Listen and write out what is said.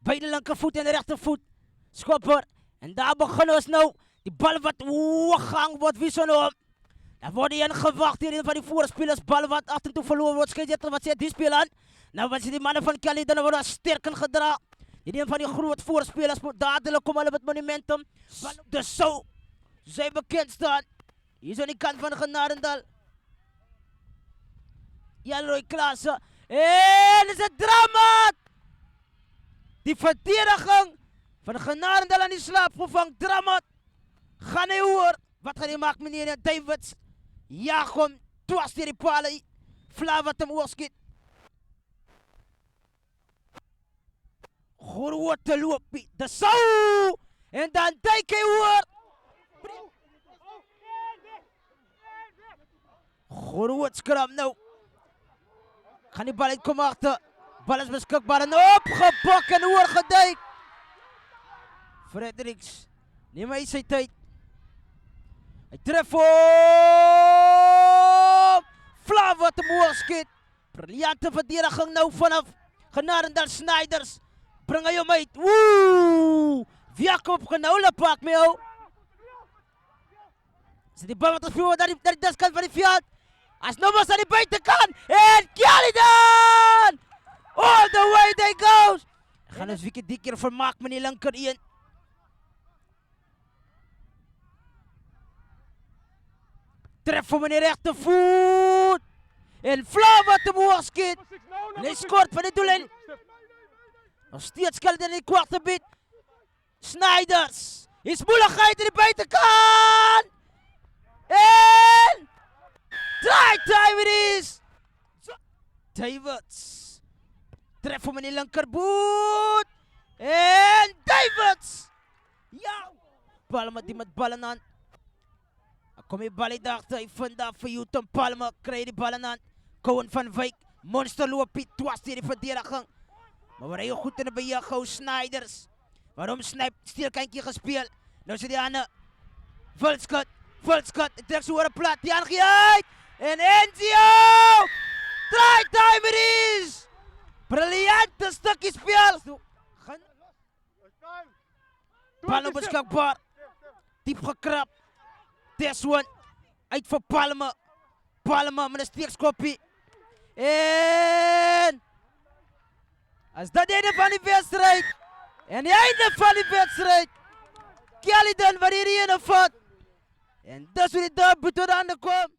Beide linkervoet en de rechtervoet. Schopper. En daar begonnen we nou. Die bal wat gang wordt wisselen. Dan wordt hij ingewacht hierin van die voorspelers. Bal wat achter toe verloren wordt. Scheidsrechter, wat zegt die spelen? Nou, wat zijn die mannen van Kelly? Dan worden sterker gedragen. Die van die grote voorspelers moet dadelijk komen op het momentum. Dus zo. Zij bekend staan. Hier is aan die kant van Genadendal. Jan-Roy Klaassen. En is het drama. Die verdediging van Genadendal aan die slaap vervangt drama. Ga niet hoor. Wat gaat hij maken, meneer Davids? Ja, gewoon. Dwars die palen. Fla wat hem oorschiet. Grote loopie. De zou. En dan denk je hoor. Groot skram nou. Gaan die bal uitkomen achter. Bal is beschikbaar en opgepakt en oorgedijk. Fredericks. Neem hij zijn tijd. Hij treft op. Fla wat hem oorschiet. Briljante verdediging nou vanaf Genadendal Snijders. Breng je hem uit. Woe. Jacob Genoula pak me jou. Zet die bal wat te vuur naar die deskant van die veld. Als Nomas aan die buitenkant. En Kalidan. All the way they goes. Gaan ons Wiki die keer vermaak met die linker in. Tref voor meneer rechtervoet. En Fla wat hem oorschiet. En hij scoort van de doellijn. Nog steeds Kalidan in die kwarte bit. Snijders. Is moeilijkheid in de buitenkant. En time it is. Davids. Tref voor meneer linkerboot. En Davids. Ja. Palma die met ballen aan. Kom je bal dacht hij vandaag voor Newton Palma. Krijg je die ballen aan. Cohen van Wijk. Monster loopie. Dwars die verdediging. Maar waar hij goed in de beheer gauw Snijders. Waarom stilkantje gespeeld? Nou zit hij aan de Volskot. Volskot. Het trekt zo een plat. Die aangejuid. En Enzio. Try time it is. Briljante stukje spel. Palma beschikbaar. Diep gekrapt. This one. Uit voor Palma. Palma met een steekskopje. En als dat einde van die wedstrijd. En die einde van die wedstrijd. Kalidan waar hij in vat. En dat is hoe die daar aan de komt.